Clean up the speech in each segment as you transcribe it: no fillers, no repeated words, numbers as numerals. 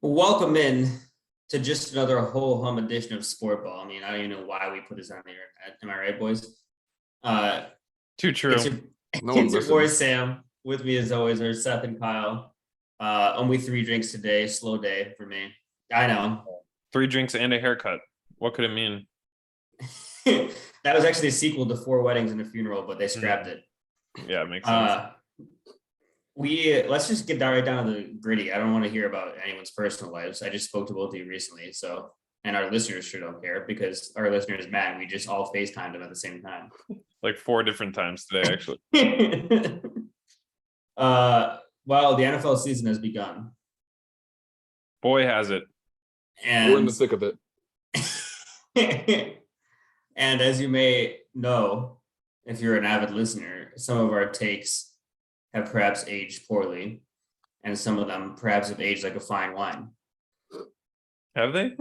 Welcome in to just another whole hum edition of Sport Ball. I mean, I don't even know why we put this on the internet. Am I right, boys? Too true. It's your boy Sam. With me as always are Seth and Kyle. Only 3 drinks today. Slow day for me. I know. 3 drinks and a haircut. What could it mean? That was actually a sequel to 4 Weddings and a Funeral, but they scrapped it. Yeah, it makes sense. Let's just get right down to the gritty. I don't want to hear about anyone's personal lives. I just spoke to both of you recently, and our listeners sure don't care because our listener is mad. We just all FaceTimed them at the same time. Like 4 different times today, actually. Well, the NFL season has begun. Boy, has it. And we're in the thick of it. And as you may know, if you're an avid listener, some of our takes have perhaps aged poorly, and some of them perhaps have aged like a fine wine. Have they?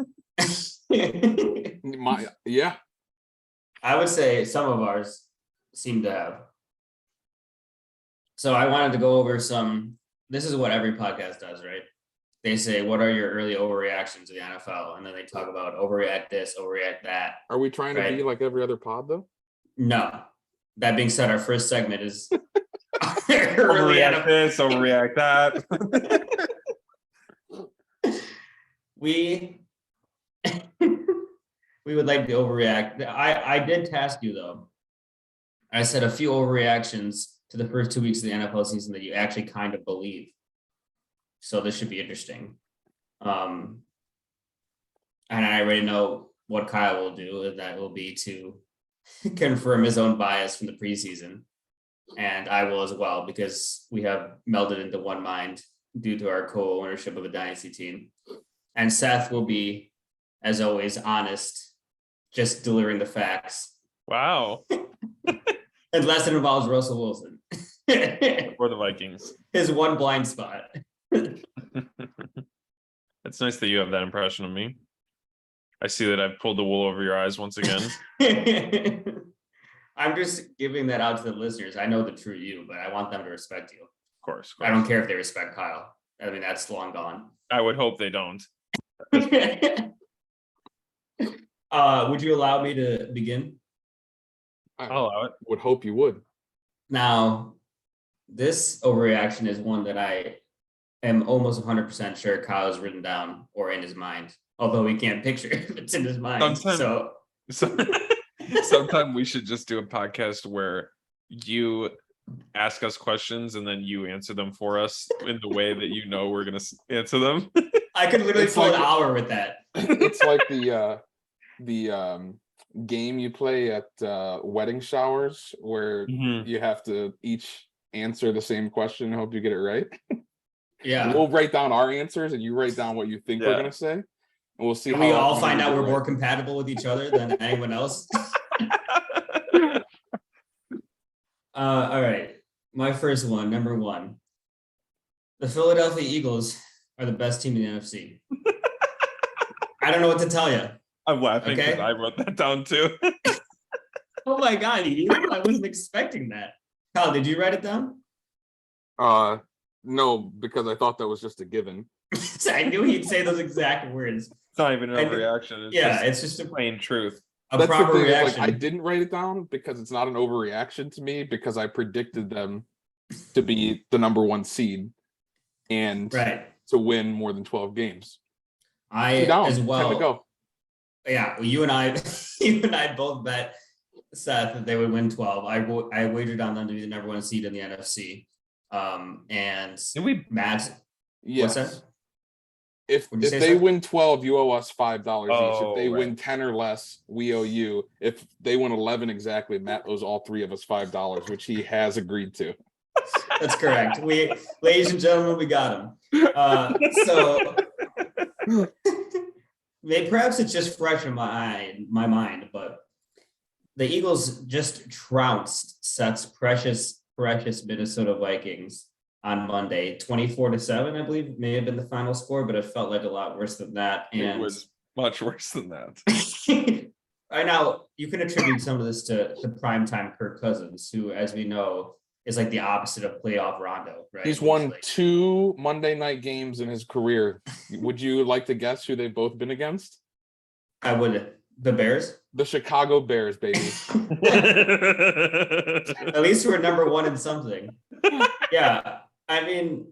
Yeah. I would say some of ours seem to have. So I wanted to go over this is what every podcast does, right? They say, what are your early overreactions to the NFL? And then they talk about overreact this, overreact that. Are we trying to be like every other pod, though? No. That being said, our first segment is overreact this, overreact that. We would like to overreact. I did task you, though. I said a few overreactions to the first 2 weeks of the NFL season that you actually kind of believe. So this should be interesting. And I already know what Kyle will do, and that will be to confirm his own bias from the preseason. And I will as well, because we have melded into one mind due to our co-ownership of a dynasty team. And Seth will be, as always, honest, just delivering the facts. Wow. Unless it involves Russell Wilson. Or the Vikings. His one blind spot. It's nice that you have that impression of me. I see that I've pulled the wool over your eyes once again. I'm just giving that out to the listeners. I know the true you, but I want them to respect you. Of course. I don't care if they respect Kyle. I mean, that's long gone. I would hope they don't. Would you allow me to begin? I'll allow it. Would hope you would. Now, this overreaction is one that I am almost 100% sure Kyle has written down or in his mind, although we can't picture it if it's in his mind. Sometime we should just do a podcast where you ask us questions and then you answer them for us in the way that you know we're going to answer them. I could literally pull an hour with that. It's like the game you play at wedding showers where you have to each answer the same question and hope you get it right. Yeah. We'll write down our answers and you write down what you think we're going to say. And we'll see. And we all find out we're more compatible with each other than anyone else. All right. My first one, number 1. The Philadelphia Eagles are the best team in the NFC. I don't know what to tell you. I'm laughing because I wrote that down too. Oh my God, I wasn't expecting that. Kyle, did you write it down? No, because I thought that was just a given. I knew he'd say those exact words. It's not even an overreaction. It's just a plain truth. That's proper reaction. I didn't write it down because it's not an overreaction to me because I predicted them to be the number 1 seed and to win more than 12 games. As well. To go. Yeah, well, you and I both bet Seth that they would win 12. I wagered on them to be the number 1 seed in the NFC. And Matt, yes. What's that? If they win 12, you owe us $5 each. If they win 10 or less, we owe you. If they win 11 exactly, Matt owes all 3 of us $5, which he has agreed to. That's correct. Ladies and gentlemen, we got him. So perhaps it's just fresh in my mind, but the Eagles just trounced Seth's precious Minnesota Vikings on Monday, 24-7, I believe may have been the final score, but it felt like a lot worse than that. And it was much worse than that. Right now, you can attribute some of this to primetime Kirk Cousins, who, as we know, is like the opposite of playoff Rondo, right? He's won like, 2 Monday night games in his career. Would you like to guess who they've both been against? I would. The Bears? The Chicago Bears, baby. At least we're number one in something. Yeah. I mean,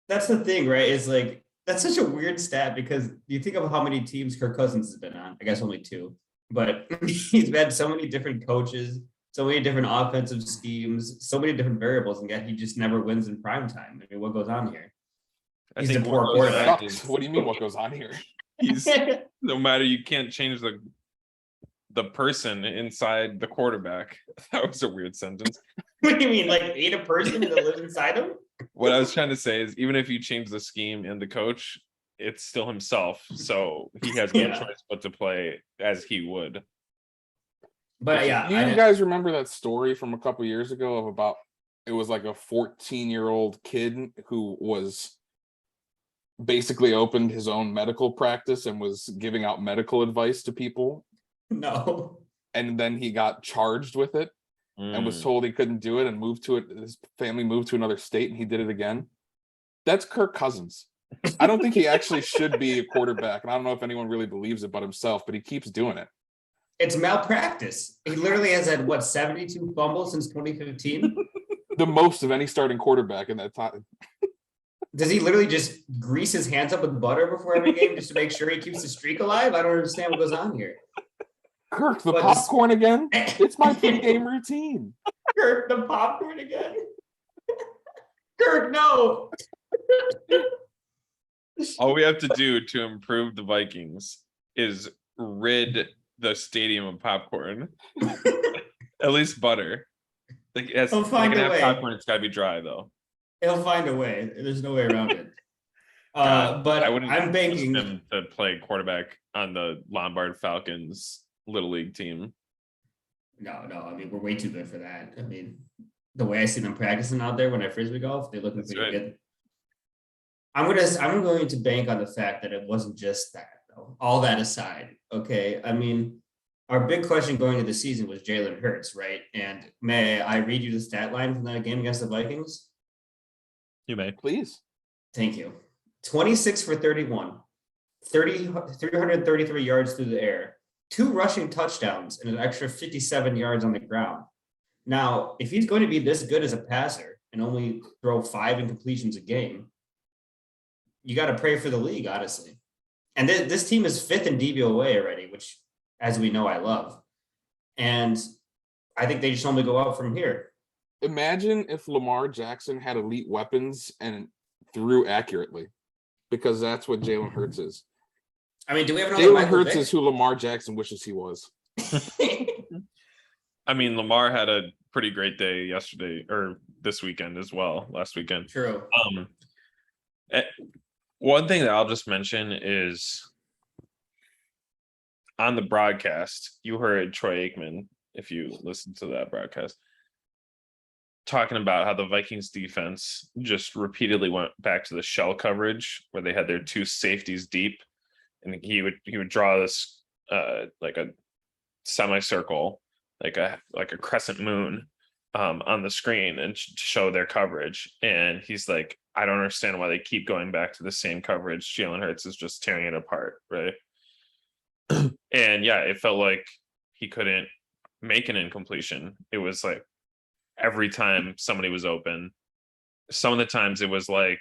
that's the thing, right? Is like, that's such a weird stat because you think of how many teams Kirk Cousins has been on. I guess only 2, but he's had so many different coaches, so many different offensive schemes, so many different variables, and yet he just never wins in prime time. I mean, what goes on here? He's a poor quarterback. What do you mean? What goes on here? He's no matter. You can't change the person inside the quarterback. That was a weird sentence. What do you mean? Like ain't a person that lives inside him? What I was trying to say is, even if you change the scheme and the coach, it's still himself. So he has no choice but to play as he would. But yeah, you guys remember that story from a couple years ago of about it was like a 14-year-old kid who was basically opened his own medical practice and was giving out medical advice to people. No. And then he got charged with it and was told he couldn't do it and moved to it. His family moved to another state and he did it again. That's Kirk Cousins. I don't think he actually should be a quarterback. And I don't know if anyone really believes it but himself, but he keeps doing it. It's malpractice. He literally has had, what, 72 fumbles since 2015? The most of any starting quarterback in that time. Does he literally just grease his hands up with butter before every game just to make sure he keeps the streak alive? I don't understand what goes on here. Kirk, the popcorn again? It's my pregame routine. Kirk, the popcorn again? Kirk, no! All we have to do to improve the Vikings is rid the stadium of popcorn. At least butter. Like, He'll find a way. Popcorn, it's gotta be dry though. He'll find a way. There's no way around it. But I'm banking him to play quarterback on the Lombard Falcons Little League team. No. I mean, we're way too good for that. I mean, the way I see them practicing out there when I frisbee golf, they look pretty good. I'm going to bank on the fact that it wasn't just that, though. All that aside, okay. I mean, our big question going into the season was Jalen Hurts, right? And may I read you the stat line from that game against the Vikings? You may. Please. Thank you. 26 for 31, 333 yards through the air, 2 rushing touchdowns, and an extra 57 yards on the ground. Now, if he's going to be this good as a passer and only throw 5 incompletions a game, you got to pray for the league, honestly. And this team is 5th in DVOA already, which, as we know, I love. And I think they just only go out from here. Imagine if Lamar Jackson had elite weapons and threw accurately, because that's what Jalen Hurts is. I mean, do we have another Jalen Hurts is who Lamar Jackson wishes he was. I mean, Lamar had a pretty great day yesterday or this weekend as well, last weekend. True. One thing that I'll just mention is on the broadcast, you heard Troy Aikman, if you listened to that broadcast, talking about how the Vikings defense just repeatedly went back to the shell coverage where they had their 2 safeties deep, and he would draw this like a semicircle, like a crescent moon on the screen and show their coverage. And he's like, I don't understand why they keep going back to the same coverage. Jalen Hurts is just tearing it apart, right? And yeah, it felt like he couldn't make an incompletion. It was like every time somebody was open, some of the times it was like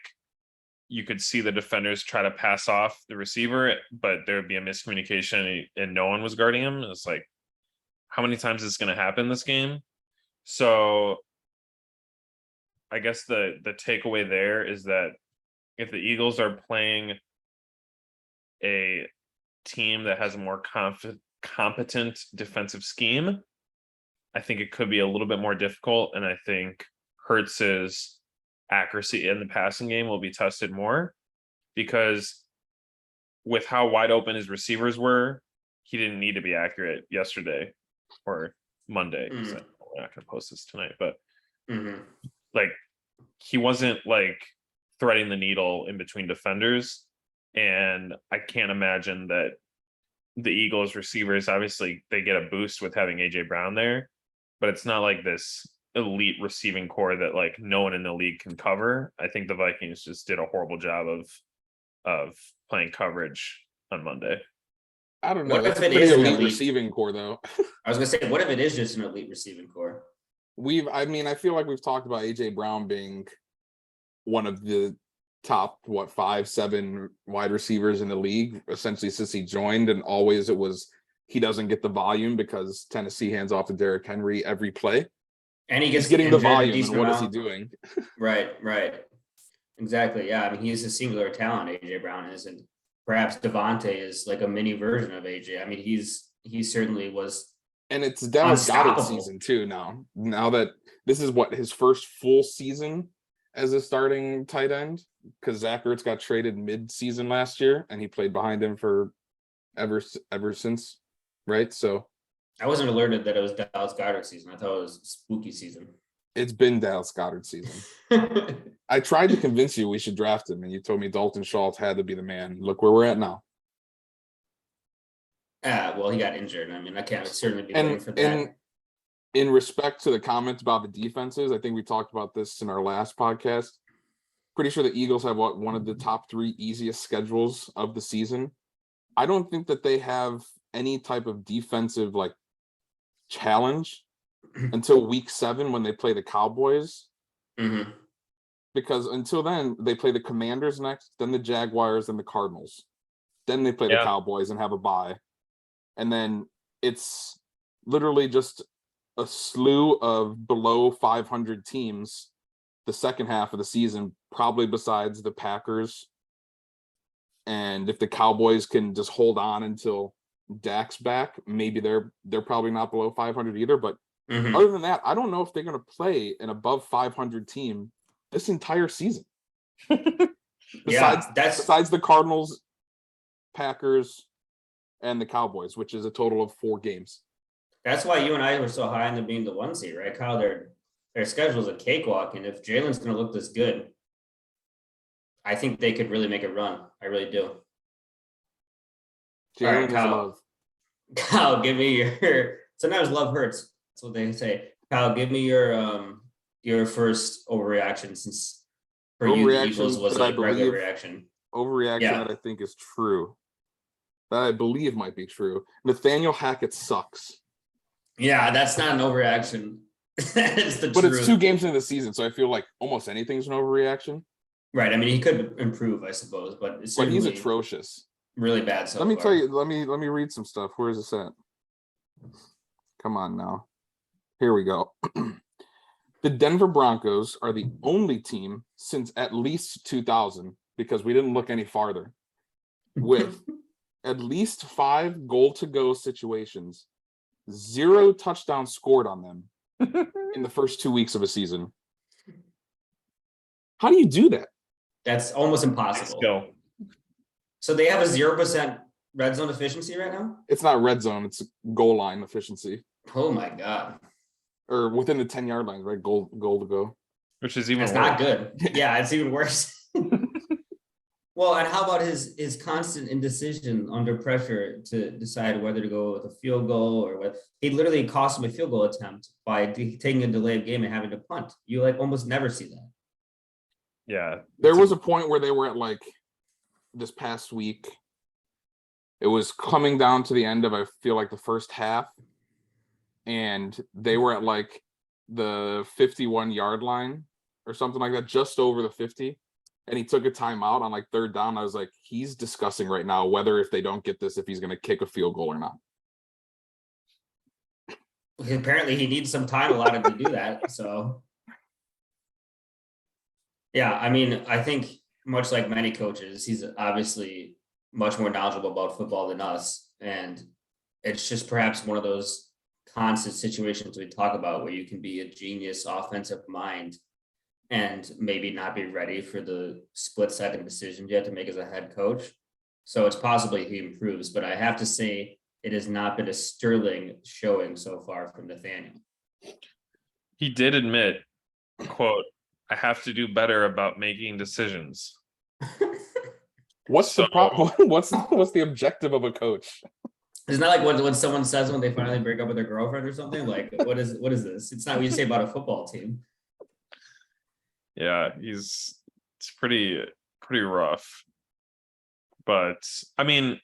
you could see the defenders try to pass off the receiver, but there would be a miscommunication and no one was guarding him. It's like, how many times is this going to happen this game? So I guess the takeaway there is that if the Eagles are playing a team that has a more competent defensive scheme, I think it could be a little bit more difficult. And I think Hurts's accuracy in the passing game will be tested more, because with how wide open his receivers were, he didn't need to be accurate yesterday or Monday. We're not going to post this tonight, but like he wasn't like threading the needle in between defenders. And I can't imagine that the Eagles receivers, obviously they get a boost with having AJ Brown there, but it's not like this elite receiving core that like no one in the league can cover. I think the Vikings just did a horrible job of playing coverage on Monday. I don't know. What That's if a it pretty is an elite elite? receiving core, though. I was gonna say, what if it is just an elite receiving core? I feel like we've talked about AJ Brown being one of the top 5-7 wide receivers in the league essentially since he joined, and always it was he doesn't get the volume because Tennessee hands off to Derrick Henry every play. And he He's gets getting the injured a volume, and decent what is he amount. doing? Right. Exactly. Yeah. I mean, he's a singular talent, AJ Brown is, and perhaps Devontae is like a mini version of AJ. I mean, he certainly was. And it's Dallas Goddard Unstoppable. season too now. Now that this is what his first full season as a starting tight end, because Zach Ertz got traded mid-season last year, and he played behind him for ever since, right? So I wasn't alerted that it was Dallas Goddard season. I thought it was spooky season. it's been Dallas Goddard season. I tried to convince you we should draft him, and you told me Dalton Schultz had to be the man. Look where we're at now. Well, he got injured. I mean, I can't certainly be waiting for that. And in respect to the comments about the defenses, I think we talked about this in our last podcast. Pretty sure the Eagles have one of the top 3 easiest schedules of the season. I don't think that they have any type of defensive like challenge until week 7 when they play the Cowboys. Mm-hmm. Because until then, they play the Commanders next, then the Jaguars, and the Cardinals. Then they play the Cowboys and have a bye. And then it's literally just a slew of below 500 teams the second half of the season, probably besides the Packers. And if the Cowboys can just hold on until Dak's back, maybe they're probably not below 500 either. But other than that, I don't know if they're going to play an above 500 team this entire season. Besides the Cardinals, Packers, and the Cowboys, which is a total of 4 games. That's why you and I were so high on them being the 1 seed, right, Kyle? Their schedule is a cakewalk, and if Jalen's going to look this good, I think they could really make a run. I really do. Jalen is love. Kyle, give me your. Sometimes love hurts. That's what they say. Kyle, give me your first overreaction, since for you the Eagles was a regular reaction. Overreaction that I think is true. That I believe might be true. Nathaniel Hackett sucks. Yeah, that's not an overreaction. It's the but truth. It's 2 games into the season, so I feel like almost anything's an overreaction. Right. I mean, he could improve, I suppose, but he's atrocious. Really bad. So let me tell you. Let me read some stuff. Where is this at? Come on now. Here we go. The Denver Broncos are the only team since at least 2000, because we didn't look any farther, with at least 5 goal-to-go situations, 0 touchdowns scored on them in the first 2 weeks of a season. How do you do that? That's almost impossible. Let's go. So they have a 0% red zone efficiency right now? It's not red zone, it's goal line efficiency. Oh my God. Or within the 10-yard line, right? Goal to go. Which is even worse. Not good. Yeah, it's even worse. Well, and how about his constant indecision under pressure to decide whether to go with a field goal or what? He literally cost him a field goal attempt by taking a delayed game and having to punt. You like almost never see that. Yeah. There was a point where they were at like this past week. It was coming down to the end of, I feel like, the first half. And they were at like the 51-yard line or something like that, just over the 50. And he took a timeout on like 3rd down. I was like, he's discussing right now whether if they don't get this, if he's going to kick a field goal or not. Apparently he needs some time allotted to do that. So, yeah, I mean, I think much like many coaches, he's obviously much more knowledgeable about football than us. And it's just perhaps one of those constant situations we talk about where you can be a genius offensive mind and maybe not be ready for the split-second decision you have to make as a head coach. So it's possibly he improves, but I have to say it has not been a sterling showing so far from Nathaniel. He did admit, quote, "I have to do better about making decisions." What's the problem? What's the objective of a coach? It's not like what someone says when they finally break up with their girlfriend or something. Like, what is this? It's not what you say about a football team. Yeah, it's pretty rough. But I mean,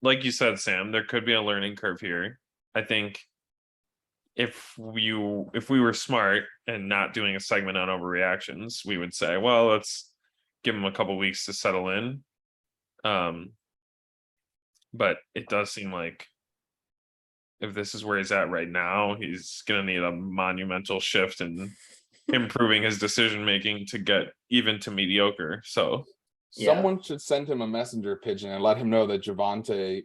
like you said, Sam, there could be a learning curve here. I think if we were smart and not doing a segment on overreactions, we would say, well, let's give him a couple weeks to settle in. But it does seem like if this is where he's at right now, he's gonna need a monumental shift in improving his decision making to get even to mediocre. So someone should send him a messenger pigeon and let him know that Javonte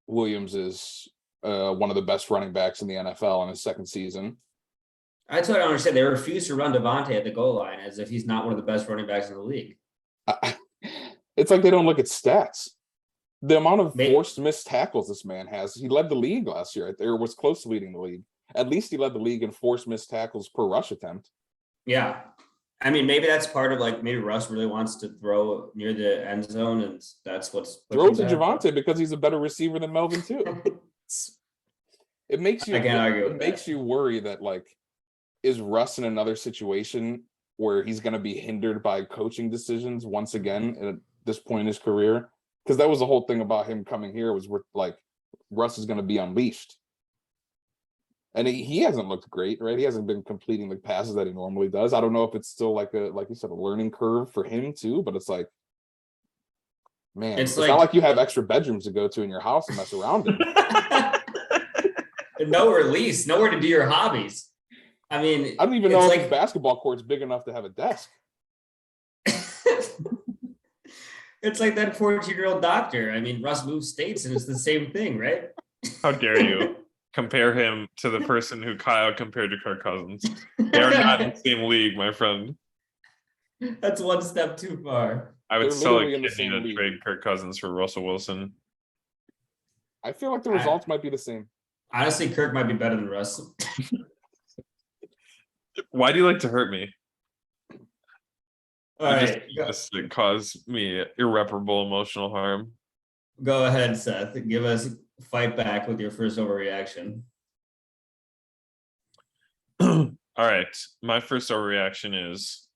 Williams is one of the best running backs in the NFL in his second season. That's what I don't understand. They refuse to run Devontae at the goal line as if he's not one of the best running backs in the league. It's like they don't look at stats. The amount of Maybe. forced missed tackles this man has, he led the league last year. Or was close to leading the league. At least he led the league in forced missed tackles per rush attempt. Yeah. I mean, maybe that's part of like maybe Russ really wants to throw near the end zone, and that's what's throw to Javonte because he's a better receiver than Melvin too. It makes you. I can't argue with It makes you worry that like, is Russ in another situation where he's going to be hindered by coaching decisions once again at this point in his career? Because that was the whole thing about him coming here was we're like Russ is going to be unleashed. And he hasn't looked great, right? He hasn't been completing the passes that he normally does. I don't know if it's still like you said, a learning curve for him too, but it's like, man, it's not like you have extra bedrooms to go to in your house and mess around in. No release, nowhere to do your hobbies. I mean, I don't even know if his basketball court's big enough to have a desk. It's like that 14-year-old doctor. I mean, Russ moves states and it's the same thing, right? How dare you compare him to the person who Kyle compared to Kirk Cousins? They're not in the same league, my friend. That's one step too far. I would sell a kidney to trade Kirk Cousins for Russell Wilson. I feel like the results might be the same. Honestly, Kirk might be better than Russ. Why do you like to hurt me? All right. Just cause me irreparable emotional harm. Go ahead, Seth. Give us fight back with your first overreaction. All right. My first overreaction is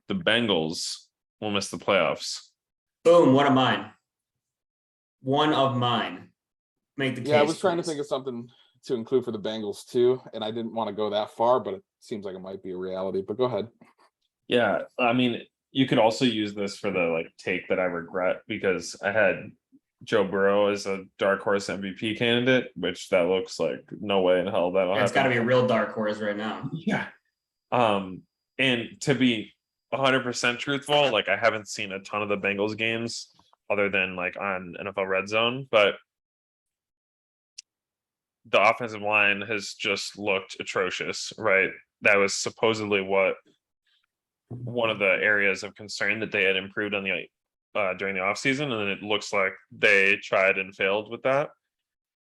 the Bengals will miss the playoffs. Boom. One of mine. One of mine. Make the case. Yeah, I was trying to think of something to include for the Bengals too, and I didn't want to go that far, but it seems like it might be a reality. But go ahead. Yeah, I mean, you could also use this for the like take that I regret because I had Joe Burrow as a dark horse MVP candidate, which that looks like no way in hell that'll happen. It's got to be a real dark horse right now. Yeah. And to be 100% truthful, like I haven't seen a ton of the Bengals games other than like on NFL Red Zone, but the offensive line has just looked atrocious, right? That was supposedly one of the areas of concern that they had improved on during the offseason, and then it looks like they tried and failed with that.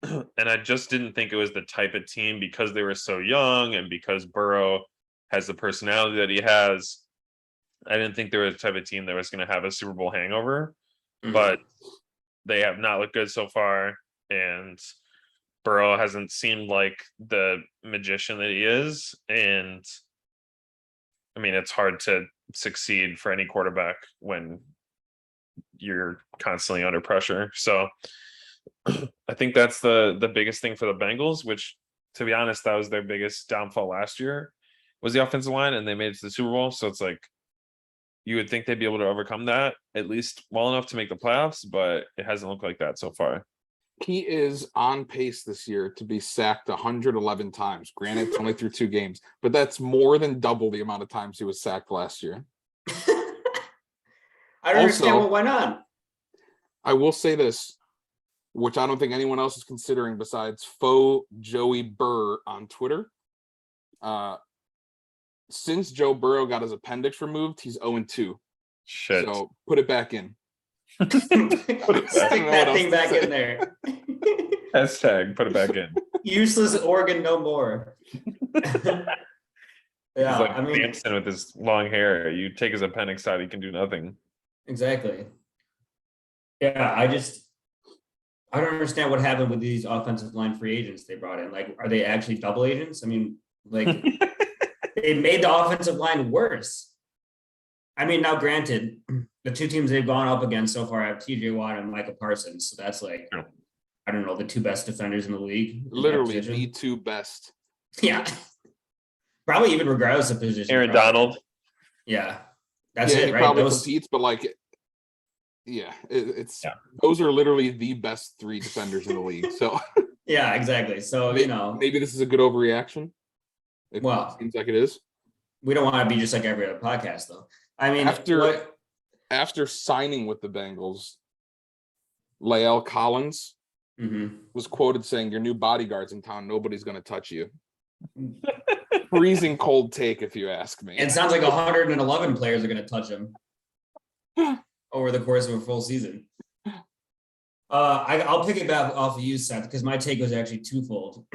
And I just didn't think it was the type of team because they were so young and because Burrow has the personality that he has. I didn't think they were the type of team that was going to have a Super Bowl hangover, but they have not looked good so far. And Burrow hasn't seemed like the magician that he is. And I mean, it's hard to succeed for any quarterback when you're constantly under pressure. So I think that's the biggest thing for the Bengals, which, to be honest, that was their biggest downfall last year, was the offensive line, and they made it to the Super Bowl. So it's like you would think they'd be able to overcome that at least well enough to make the playoffs, but it hasn't looked like that so far. He is on pace this year to be sacked 111 times. Granted, it's only through 2 games, but that's more than double the amount of times he was sacked last year. I don't understand what went on. I will say this, which I don't think anyone else is considering besides faux Joey Burr on Twitter. Since Joe Burrow got his appendix removed, he's 0-2. Shit. So put it back in. Stick that thing back in there. Hashtag put it back in. Useless organ no more. Yeah, like I mean, Samson with his long hair. You take his appendix out, he can do nothing. Exactly. Yeah, I don't understand what happened with these offensive line free agents they brought in. Like, are they actually double agents? I mean, like, they made the offensive line worse. I mean, now granted, the two teams they've gone up against so far have TJ Watt and Micah Parsons. So that's like, Yeah. I don't know, the two best defenders in the league. in that Literally position. the two best. Yeah. Probably even regardless of position. Aaron probably. Donald. Yeah. That's Yeah, it, he right? probably Those, competes, but like, yeah, it's Yeah. those are literally the best three defenders in the league. So yeah, exactly. So, maybe this is a good overreaction. It Well, seems like it is. we don't want to be just like every other podcast, though. I mean, After signing with the Bengals, Lael Collins Mhm. was quoted saying, "Your new bodyguard's in town. Nobody's going to touch you." Freezing cold take, if you ask me. And it sounds like 111 players are going to touch him over the course of a full season. I'll pick it back off of you, Seth, because my take was actually twofold.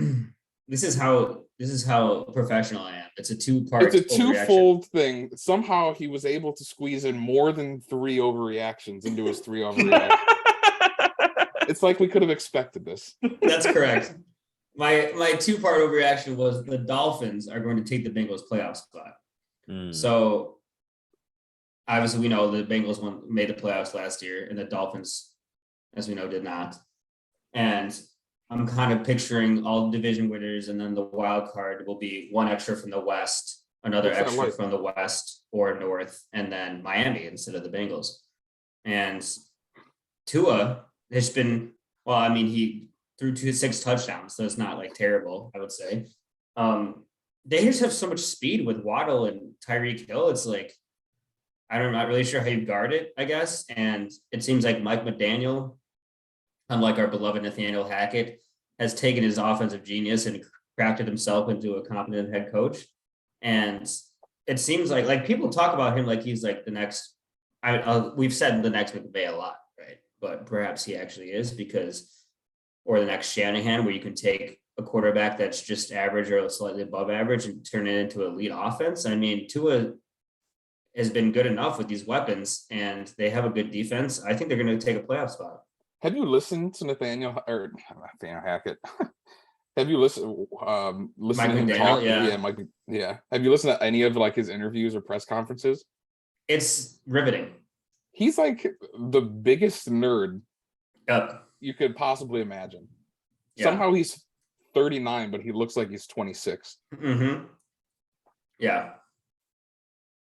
This is how professional I am. It's a two-part. It's a twofold thing. Somehow he was able to squeeze in more than 3 overreactions into his 3 overreactions. It's like we could have expected this. That's correct. My two-part overreaction was the Dolphins are going to take the Bengals playoff spot. So obviously we know the Bengals made the playoffs last year, and the Dolphins, as we know, did not. And I'm kind of picturing all division winners, and then the wild card will be one extra from the West, another What's that extra like? from the West or North, and then Miami instead of the Bengals. And Tua has been, well, I mean, he threw 6 touchdowns, so it's not like terrible, I would say. They just have so much speed with Waddle and Tyreek Hill. It's like, I'm not really sure how you guard it, I guess. And it seems like Mike McDaniel, unlike our beloved Nathaniel Hackett, has taken his offensive genius and crafted himself into a competent head coach. And it seems like people talk about him like he's like the next, we've said the next McVay a lot, right? But perhaps he actually is, or the next Shanahan, where you can take a quarterback that's just average or slightly above average and turn it into elite offense. I mean, Tua has been good enough with these weapons, and they have a good defense. I think they're going to take a playoff spot. Have you listened to Nathaniel Hackett? Have you listened to him McDaniel, talk? yeah. Yeah. Have you listened to any of like his interviews or press conferences? It's riveting. He's like the biggest nerd Yep. you could possibly imagine. Yeah. Somehow he's 39, but he looks like he's 26. Mm-hmm. Yeah.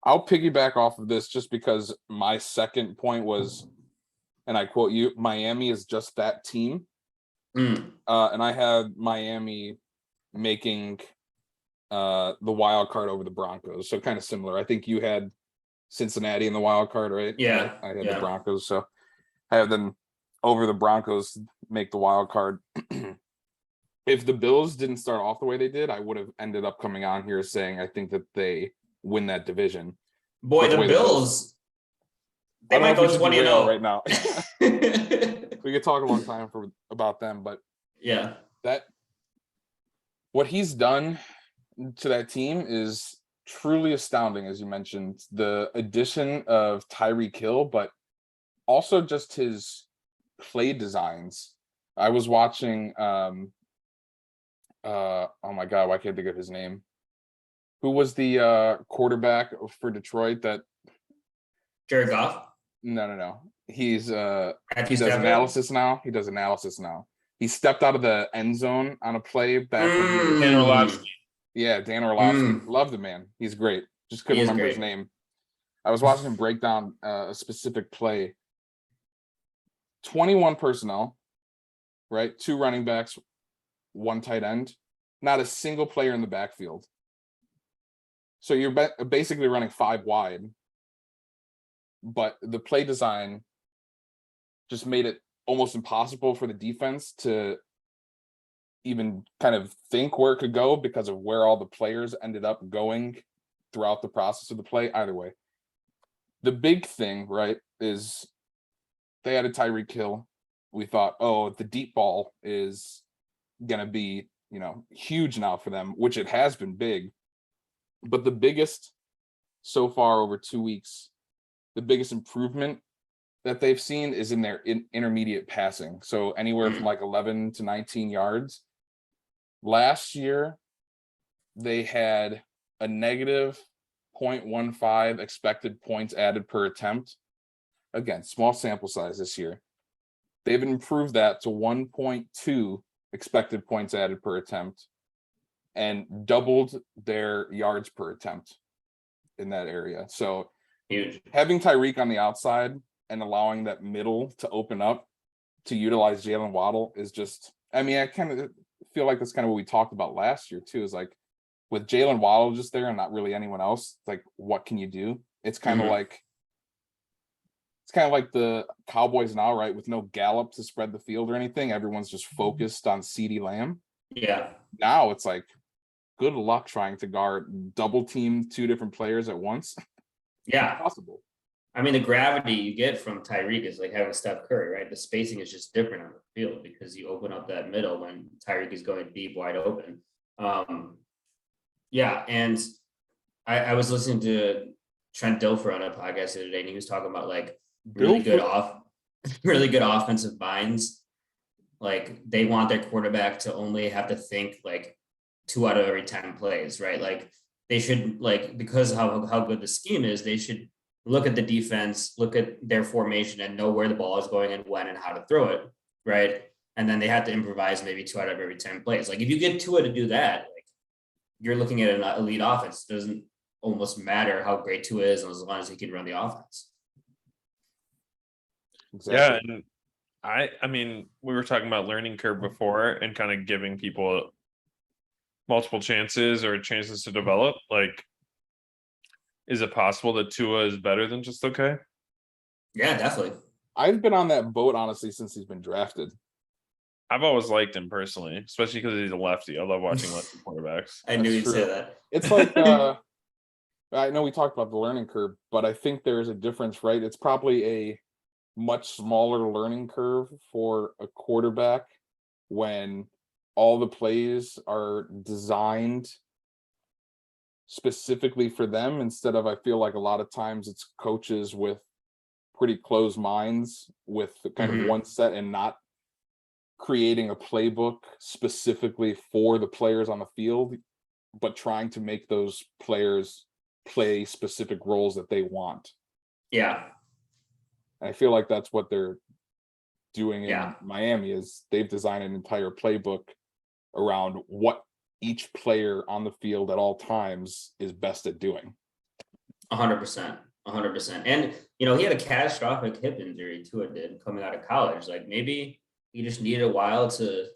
I'll piggyback off of this just because my second point was, and I quote you, Miami is just that team. And I had Miami making the wild card over the Broncos. So kind of similar. I think you had Cincinnati in the wild card, right? Yeah. I had the Broncos. So I have them over the Broncos make the wild card. If the Bills didn't start off the way they did, I would have ended up coming on here saying I think that they win that division. Boy, the Bills, they might go 20-0 right now. We could talk a long time about them, but yeah, what he's done to that team is truly astounding. As you mentioned, the addition of Tyreek Hill, but also just his play designs. I was watching oh my god, why can't I think of his name? Who was the quarterback for Detroit that Jared Goff? No. He does Stafford? analysis now. He stepped out of the end zone on a play back when he was Dan Orlovsky. Yeah, Dan Orlovsky. Love the man. He's great. Just couldn't remember his name. I was watching him break down a specific play. 21 personnel, right? 2 running backs, 1 tight end. Not a single player in the backfield. So you're basically running 5 wide. But the play design just made it almost impossible for the defense to even kind of think where it could go because of where all the players ended up going throughout the process of the play. Either way, the big thing, right, is they added Tyreek Hill. We thought, oh, the deep ball is going to be, huge now for them, which it has been big. But the biggest so far over 2 weeks, the biggest improvement that they've seen is in their intermediate passing. So anywhere from like 11 to 19 yards. Last year, they had a negative 0.15 expected points added per attempt. Again, small sample size this year. They've improved that to 1.2 expected points added per attempt and doubled their yards per attempt in that area. So Huge. having Tyreek on the outside and allowing that middle to open up to utilize Jalen Waddle is just, I mean, I kind of feel like that's kind of what we talked about last year too, is like with Jalen Waddle just there and not really anyone else, like what can you do? It's kind of like the Cowboys now, right? With no Gallup to spread the field or anything, everyone's just focused on CeeDee Lamb. Yeah. Now it's like, good luck trying to guard double team 2 different players at once. Yeah. Possible. I mean, the gravity you get from Tyreek is like having Steph Curry, right? The spacing is just different on the field because you open up that middle when Tyreek is going deep, wide open. Yeah, and I was listening to Trent Dilfer on a podcast the other day, and he was talking about like really good offensive minds. Like they want their quarterback to only have to think like 2 out of every 10 plays, right? Like they should, like, because of how good the scheme is, they should look at the defense, look at their formation and know where the ball is going and when and how to throw it, right? And then they have to improvise maybe 2 out of every 10 plays. Like if you get Tua to do that, like you're looking at an elite offense. It doesn't almost matter how great Tua is as long as he can run the offense. Exactly. Yeah, and I mean, we were talking about learning curve before and kind of giving people multiple chances or chances to develop. Like, is it possible that Tua is better than just okay? Yeah, definitely. I've been on that boat honestly since he's been drafted. I've always liked him personally, especially because he's a lefty. I love watching lefty quarterbacks. I knew That's you'd true. say that. It's like I know we talked about the learning curve, but I think there's a difference, right? It's probably a much smaller learning curve for a quarterback when all the plays are designed specifically for them instead of, I feel like a lot of times it's coaches with pretty closed minds with kind of one set and not creating a playbook specifically for the players on the field, but trying to make those players play specific roles that they want. Yeah. And I feel like that's what they're doing in Yeah. Miami is they've designed an entire playbook around what each player on the field at all times is best at doing. 100%. 100%. And, you know, he had a catastrophic hip injury too, it did coming out of college. Like maybe he just needed a while to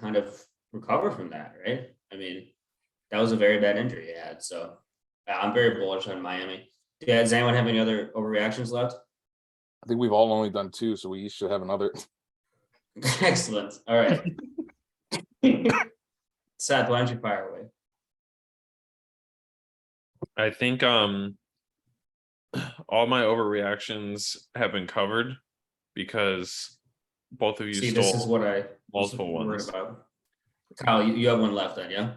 kind of recover from that, right? I mean, that was a very bad injury he had. So I'm very bullish on Miami. Yeah, does anyone have any other overreactions left? I think we've all only done 2, so we each should have another. Excellent. All right. Seth, why don't you fire away? I think all my overreactions have been covered because both of you See, stole this is what I was multiple worried ones. about. Kyle, you have one left then, yeah?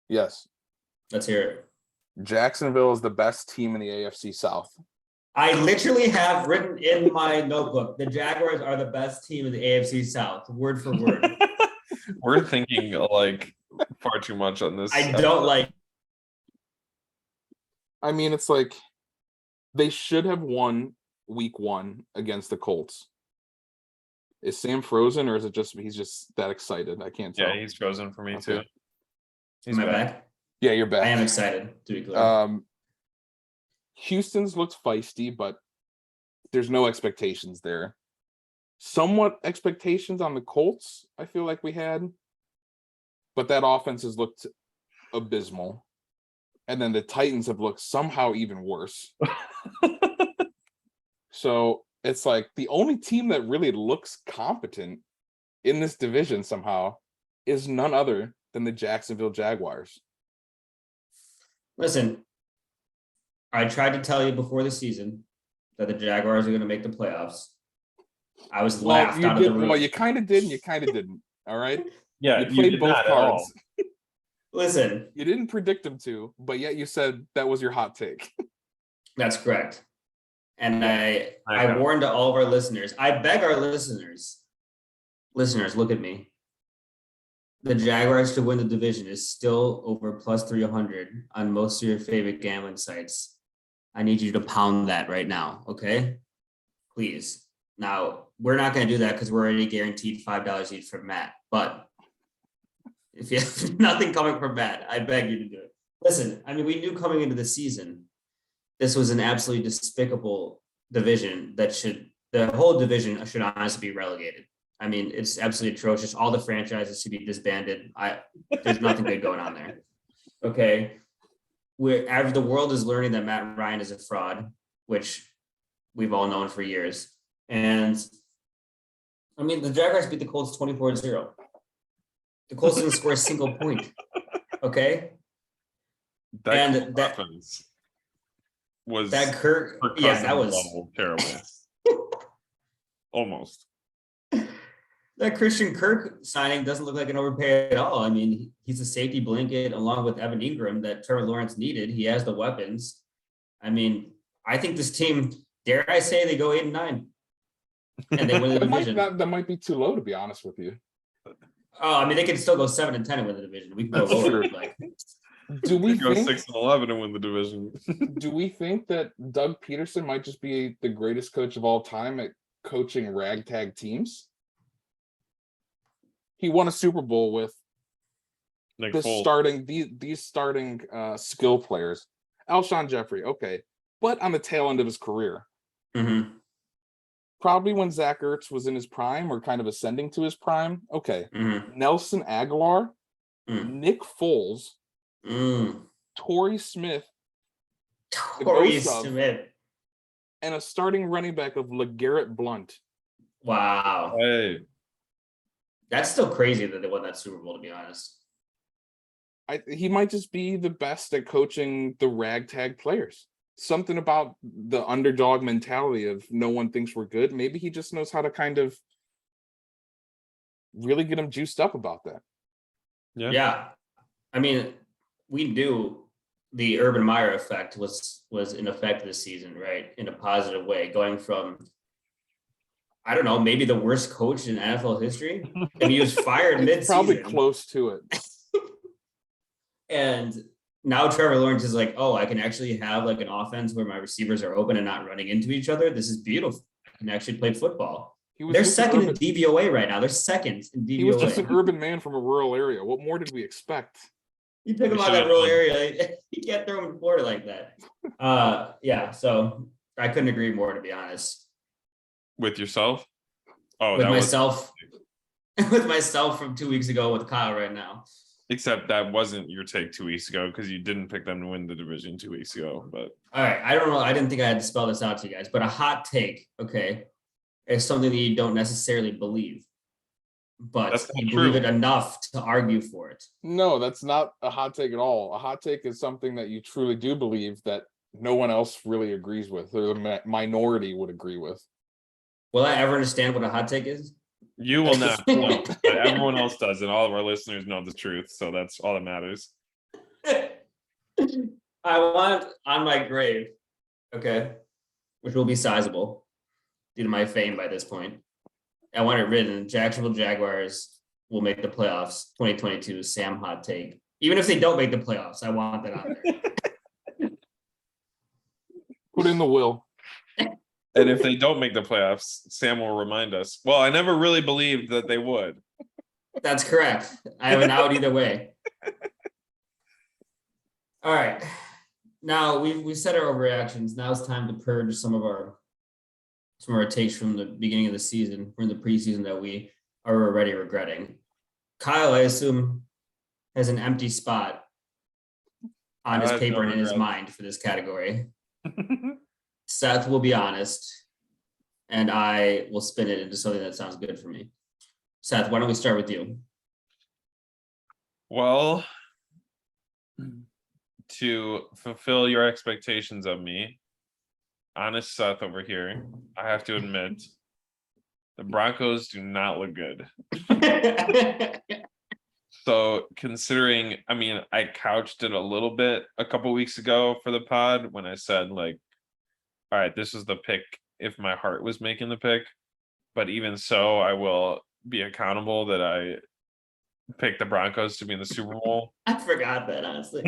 Yes. Let's hear it. Jacksonville is the best team in the AFC South. I literally have written in my notebook, the Jaguars are the best team in the AFC South, word for word. We're thinking like far too much on this. I don't like. I mean, it's like they should have won week 1 against the Colts. Is Sam frozen or is it just he's just that excited? I can't tell. Yeah, he's frozen for me Okay. too. He's Am I back. back? Yeah, you're back. I am excited, to be clear. Houston's looked feisty, but there's no expectations there. Somewhat expectations on the Colts, I feel like we had, but that offense has looked abysmal. And then the Titans have looked somehow even worse. So it's like the only team that really looks competent in this division somehow is none other than the Jacksonville Jaguars. Listen, I tried to tell you before the season that the Jaguars are going to make the playoffs. I was laughed out of the room. Well, you kind of did and you kind of didn't. All right. Yeah, You played did both not at all. cards. Listen, You didn't predict them to, but yet you said that was your hot take. that's correct. And I Okay. warned all of our listeners. I beg our listeners, look at me. The Jaguars to win the division is still over plus 300 on most of your favorite gambling sites. I need you to pound that right now, okay? Please. Now, we're not going to do that because we're already guaranteed $5 each from Matt. But if you have nothing coming from Matt, I beg you to do it. Listen, I mean, we knew coming into the season, this was an absolutely despicable division the whole division should honestly be relegated. I mean, it's absolutely atrocious. All the franchises should be disbanded. There's nothing good going on there. Okay. The world is learning that Matt Ryan is a fraud, which we've all known for years. And I mean, the Jaguars beat the Colts 24-0. The Colts didn't score a single point. Okay. That offense was that Kirk, for yeah, that was level terrible. Almost. That Christian Kirk signing doesn't look like an overpay at all. I mean, he's a safety blanket along with Evan Ingram that Trevor Lawrence needed. He has the weapons. I mean, I think this team, dare I say, they go 8-9 and they win the division. That might be too low, to be honest with you. Oh, I mean, they can still go 7-10 and win the division. We can go lower. Like, do we go think 6-11 and win the division? do we think that Doug Peterson might just be the greatest coach of all time at coaching ragtag teams? He won a Super Bowl with Nick these starting skill players. Alshon Jeffrey, okay, but on the tail end of his career. mm-hmm. Probably when Zach Ertz was in his prime or kind of ascending to his prime. Okay. Mm-hmm. Nelson Aguilar, Nick Foles, Torrey Smith, and a starting running back of LeGarrette Blount. Wow. Hey. That's still crazy that they won that Super Bowl, to be honest. He might just be the best at coaching the ragtag players. Something about the underdog mentality of no one thinks we're good. Maybe he just knows how to kind of really get them juiced up about that. Yeah. I mean, we knew the Urban Meyer effect was in effect this season, right? In a positive way, going from, I don't know, maybe the worst coach in NFL history. And he was fired mid-season. Probably close to it. And now Trevor Lawrence is like, oh, I can actually have like an offense where my receivers are open and not running into each other. This is beautiful. I can actually play football. They're second in DVOA right now. They're second in DVOA. He was just an urban man from a rural area. What more did we expect? You pick him out of that rural area. You can't throw him in Florida like that. Yeah, so I couldn't agree more, to be honest. With yourself? Oh, with myself. With myself from 2 weeks ago with Kyle right now. Except that wasn't your take 2 weeks ago because you didn't pick them to win the division 2 weeks ago. But all right, I don't know. I didn't think I had to spell this out to you guys, but a hot take, okay, is something that you don't necessarily believe, but you believe it enough to argue for it. No, that's not a hot take at all. A hot take is something that you truly do believe that no one else really agrees with, or the minority would agree with. Will I ever understand what a hot take is? You will not, no, but everyone else does, and all of our listeners know the truth, so that's all that matters. I want on my grave, okay, which will be sizable due to my fame by this point. I want it written: Jacksonville Jaguars will make the playoffs 2022. Sam hot take. Even if they don't make the playoffs, I want that on there. Put in the will. And if they don't make the playoffs, Sam will remind us. Well, I never really believed that they would. That's correct. I have an out either way. All right. Now we said our overreactions. Now it's time to purge some of our takes from the beginning of the season, from the preseason that we are already regretting. Kyle, I assume, has an empty spot on his paper and in his mind for this category. Seth will be honest, and I will spin it into something that sounds good for me. Seth, why don't we start with you? Well, to fulfill your expectations of me, honest Seth over here, I have to admit, the Broncos do not look good. So considering, I mean, I couched it a little bit a couple weeks ago for the pod when I said, like, all right, this is the pick if my heart was making the pick. But even so, I will be accountable that I picked the Broncos to be in the Super Bowl. I forgot that, honestly.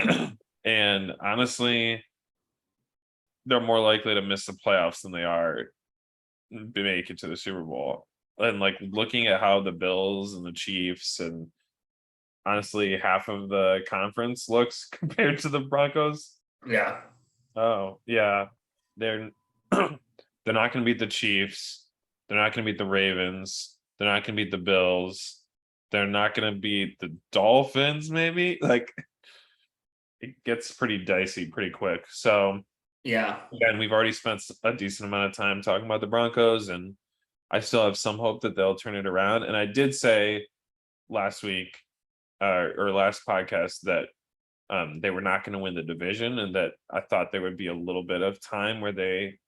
And honestly, they're more likely to miss the playoffs than they are to make it to the Super Bowl. And like looking at how the Bills and the Chiefs and honestly half of the conference looks compared to the Broncos. Yeah. Oh, yeah. They're they're not going to beat the Chiefs. They're not going to beat the Ravens. They're not going to beat the Bills. They're not going to beat the Dolphins, maybe. Like it gets pretty dicey pretty quick. So, Yeah. again, we've already spent a decent amount of time talking about the Broncos, and I still have some hope that they'll turn it around. And I did say last week or last podcast that they were not going to win the division, and that I thought there would be a little bit of time where they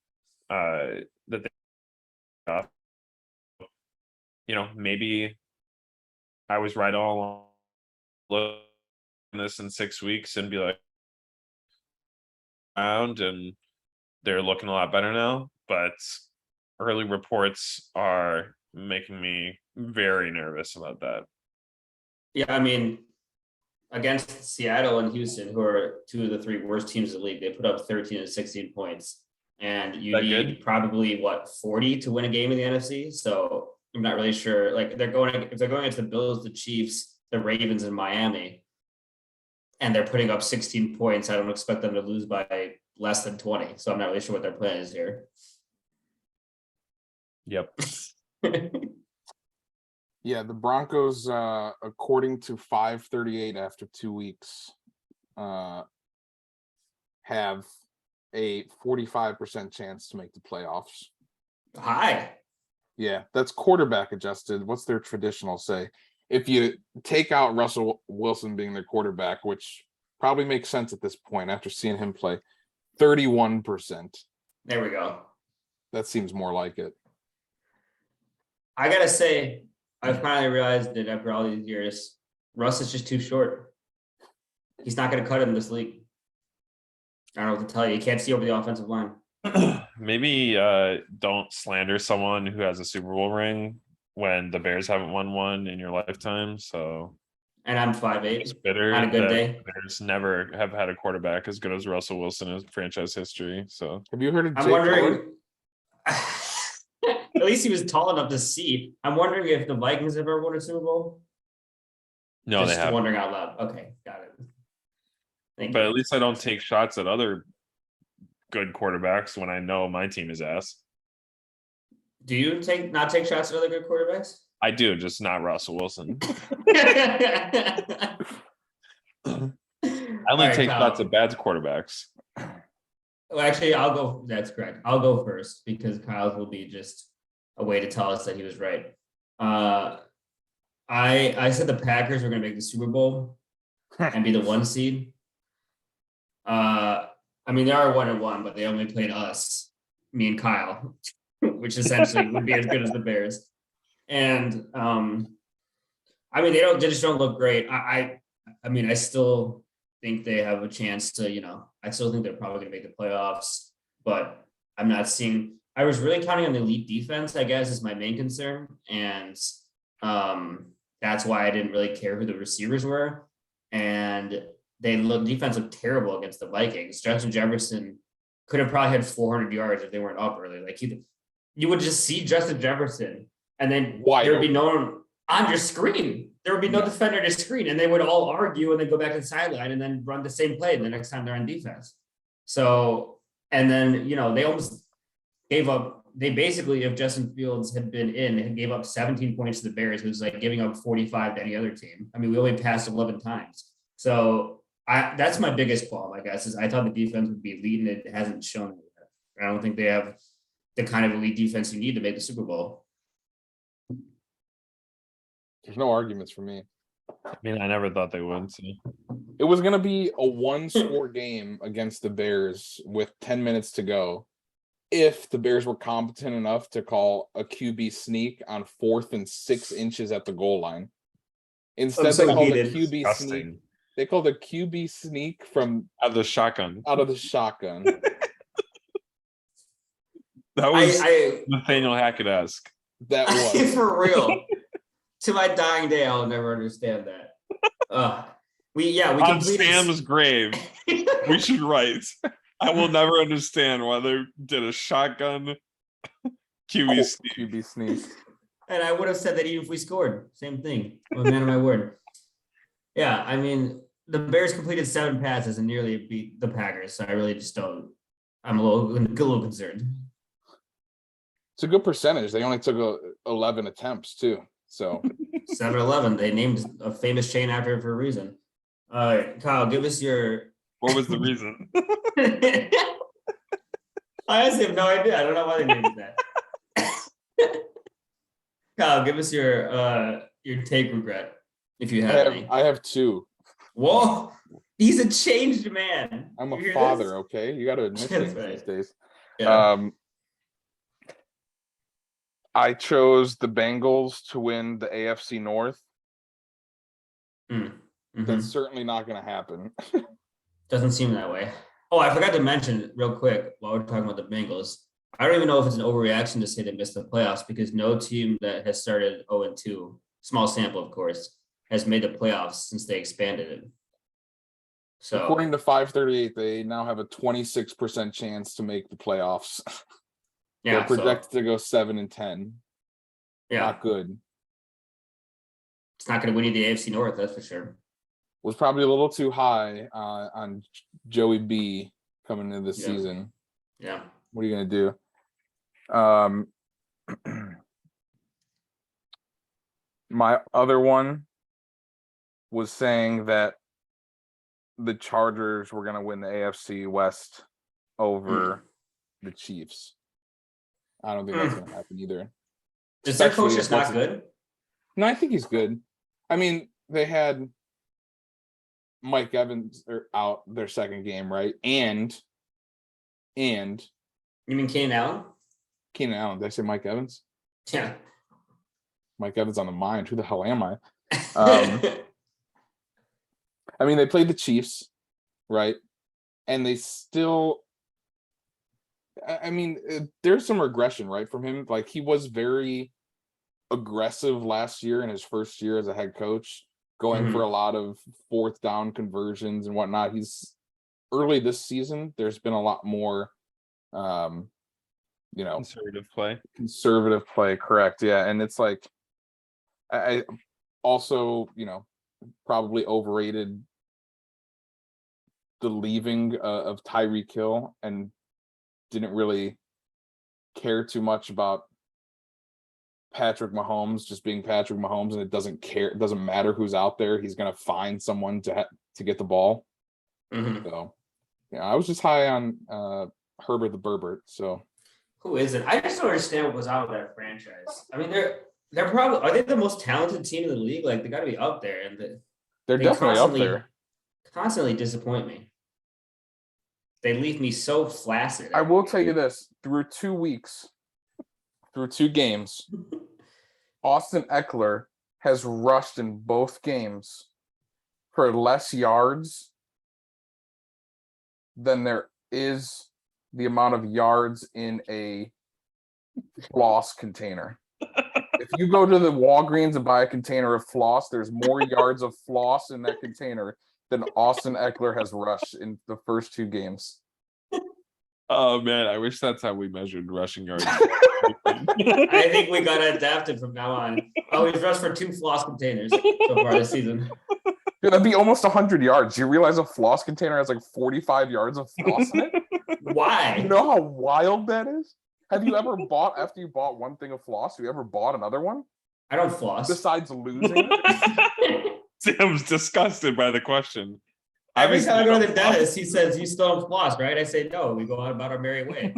maybe I was right all along. Look at this in 6 weeks and be like, around, and they're looking a lot better now. But early reports are making me very nervous about that. Yeah, I mean, against Seattle and Houston, who are two of the three worst teams in the league, they put up 13 and 16 points. And you That need good? probably 40 to win a game in the NFC. So I'm not really sure. Like if they're going against the Bills, the Chiefs, the Ravens, and Miami, and they're putting up 16 points, I don't expect them to lose by less than 20. So I'm not really sure what their plan is here. Yep. Yeah, the Broncos, according to 538 after 2 weeks, have a 45% chance to make the playoffs. Hi. Yeah, that's quarterback adjusted. What's their traditional say? If you take out Russell Wilson being their quarterback, which probably makes sense at this point after seeing him play, 31%. There we go. That seems more like it. I gotta say, I've finally realized that after all these years, Russ is just too short. He's not gonna cut him in this league. I don't know what to tell you. You can't see over the offensive line. Maybe don't slander someone who has a Super Bowl ring when the Bears haven't won one in your lifetime. So And I'm 5'8". it's bitter On a good that day. the Bears never have had a quarterback as good as Russell Wilson in franchise history. So Have you heard of I'm Jay Cutler? wondering. At least he was tall enough to see. I'm wondering if the Vikings have ever won a Super Bowl. no, Just they have. wondering out loud. Okay, got it. Thank But you. at least I don't take shots at other good quarterbacks when I know my team is ass. Do you not take shots at other good quarterbacks? I do, just not Russell Wilson. I I only take shots at bad quarterbacks. Well, actually, I'll go. That's correct. I'll go first because Kyle's will be just a way to tell us that he was right. I said the Packers were going to make the Super Bowl and be the 1 seed. I mean, they are 1-1, but they only played us, me and Kyle, which essentially would be as good as the Bears. And I mean, they just don't look great. I mean, I still think they have a chance to, I still think they're probably going to make the playoffs, but I'm not seeing. I was really counting on the elite defense, I guess, is my main concern, and that's why I didn't really care who the receivers were. And defense looked terrible against the Vikings. Justin Jefferson could have probably had 400 yards if they weren't up early. Like you would just see Justin Jefferson, and then there would be no one on your screen. There would be no defender to screen, and they would all argue and then go back to the sideline and then run the same play the next time they're on defense. So, and then they almost gave up. They basically, if Justin Fields had been in, they gave up 17 points to the Bears. It was like giving up 45 to any other team. I mean, we only passed 11 times. So that's my biggest qualm, I guess, is I thought the defense would be elite, and it hasn't shown it yet. I don't think they have the kind of elite defense you need to make the Super Bowl. There's no arguments for me. I mean, I never thought they would. So. It was going to be a 1-score game against the Bears with 10 minutes to go if the Bears were competent enough to call a QB sneak on 4th and 6 inches at the goal line. Instead, they called a QB sneak. They called a QB sneak from out of the shotgun. Out of the shotgun. That was I Nathaniel Hackett-esque. That was. for real. To my dying day, I'll never understand that. We On completed. Sam's grave, we should write. I will never understand why they did a shotgun QB sneak. QB sneak. And I would have said that even if we scored, same thing. I'm a man of my word. Yeah, I mean, the Bears completed 7 passes and nearly beat the Packers. So I really just don't. I'm a little concerned. It's a good percentage. They only took 11 attempts too. So 7-11. They named a famous chain after it for a reason. Kyle, give us your. What was the reason? I honestly have no idea. I don't know why they named it that. Kyle, give us your take regret if you have any. I have 2. Whoa, he's a changed man. I'm You a hear father, this? okay? You got to admit That's things right. these days. Yeah. I chose the Bengals to win the AFC North. Mhm. That's certainly not going to happen. Doesn't seem that way. Oh, I forgot to mention real quick while we're talking about the Bengals. I don't even know if it's an overreaction to say they missed the playoffs because no team that has started 0-2, small sample, of course, has made the playoffs since they expanded it. So According to 538, they now have a 26% chance to make the playoffs. yeah, They're projected to go 7-10. yeah, Not good. it's not going to win you the AFC North, that's for sure. Was probably a little too high on Joey B coming into the season. Yeah. What are you going to do? My other one was saying that the Chargers were going to win the AFC West over the Chiefs. I don't think that's going to happen either. Is their coach Especially just if not good? No, I think he's good. I mean, they had Mike Evans out their second game, right? And You mean Keenan Allen? Keenan Allen. Did I say Mike Evans? Yeah. Mike Evans on the mind. Who the hell am I? I mean, they played the Chiefs, right? And they still, I mean, there's some regression, right, from him. Like, he was very aggressive last year in his first year as a head coach, going for a lot of 4th down conversions and whatnot. He's early this season. There's been a lot more, conservative play. Correct. Yeah. And it's like, I also, probably overrated the leaving of Tyreek Hill and didn't really care too much about Patrick Mahomes just being Patrick Mahomes, and it doesn't matter who's out there. He's going to find someone to get the ball. So, yeah, I was just high on Herbert the Burbert. So, who is it? I just don't understand what was out of that franchise. I mean, they're probably, are they the most talented team in the league? Like, they got to be up there, and they're definitely up there. Constantly disappoint me. They leave me so flaccid. I will tell you this: through 2 weeks, through 2 games, Austin Eckler has rushed in both games for less yards than there is the amount of yards in a floss container. If you go to the Walgreens and buy a container of floss, there's more yards of floss in that container than Austin Eckler has rushed in the first 2 games. Oh man, I wish that's how we measured rushing yards. I think we gotta adapt it from now on. Oh, he's rushed for 2 floss containers so far this season. Dude, that'd be almost 100 yards. You realize a floss container has like 45 yards of floss in it? Why? You know how wild that is? Have you ever bought, after you bought one thing of floss, have you ever bought another one? I don't floss. Besides losing it? Sam's disgusted by the question. Every time I go to the dentist, he says, "You still don't floss, right?" I say, "No, we go on about our merry way."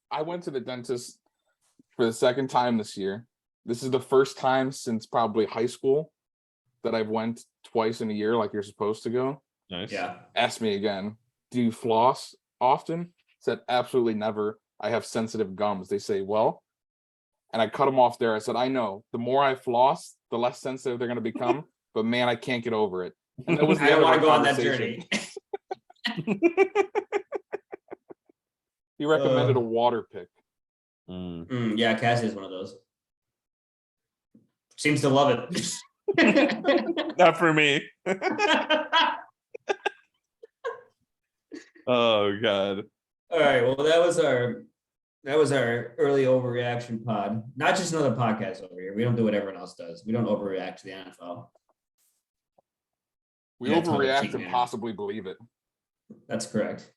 I went to the dentist for the 2nd time this year. This is the first time since probably high school that I've went twice in a year like you're supposed to go. Nice. Yeah. Asked me again, do you floss often? Said, absolutely never. I have sensitive gums. They say, well, and I cut them off there. I said, I know. The more I floss, the less sensitive they're going to become. But man, I can't get over it. And that was the I don't end of want our to go on that conversation. journey. He recommended a water pick. Yeah, Cassie is one of those. Seems to love it. Not for me. Oh God. All right. Well, that was our early overreaction pod. Not just another podcast over here. We don't do what everyone else does. We don't overreact to the NFL. We Yeah, totally overreact cheap and manner. possibly believe it. That's correct.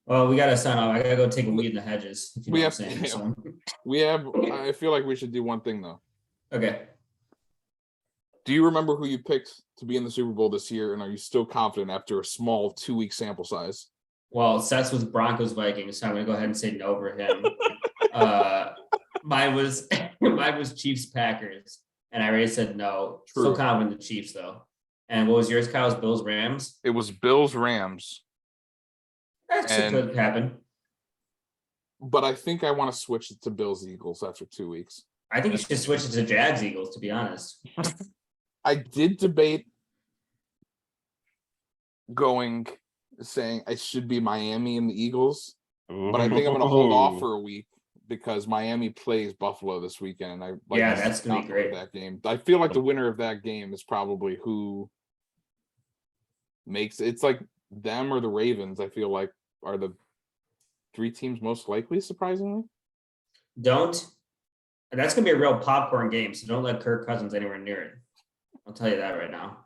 Well, we gotta sign off. I gotta go take a weed in the hedges. If you know We what I'm have- saying. So. I feel like we should do one thing though. Okay. Do you remember who you picked to be in the Super Bowl this year, and are you still confident after a small 2-week sample size? Well, Seth's with Broncos Vikings, so I'm gonna go ahead and say no for him. Mine was Chiefs Packers, and I already said no. True. Still confident in the Chiefs though. And what was yours, Kyle's? Bills Rams. It was Bills Rams, That shit could happen. but I think I want to switch it to Bills Eagles after 2 weeks. I think you should switch it to Jags Eagles, to be honest. I did debate saying I should be Miami and the Eagles, but I think I'm going to hold off for a week because Miami plays Buffalo this weekend. Yeah, that's gonna be great. That game. I feel like the winner of that game is probably who makes it's like them or the Ravens. I feel like are the 3 teams most likely. Surprisingly, That's gonna be a real popcorn game. So don't let Kirk Cousins anywhere near it. I'll tell you that right now.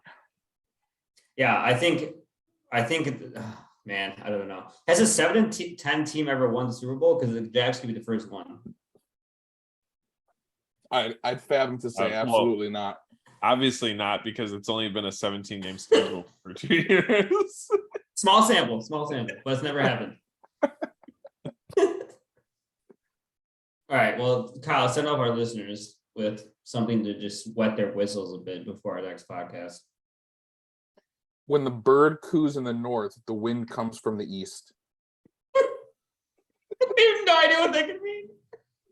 Yeah, I think, man, I don't know. Has a 7-10 team ever won the Super Bowl? Because the Jags could be the first one. I'd fathom to say well, absolutely not. Obviously not, because it's only been a 17-game schedule for 2 years. Small sample, but it's never happened. All right, well, Kyle, send off our listeners with something to just wet their whistles a bit before our next podcast. When the bird coos in the north, the wind comes from the east. I have no idea what that could mean.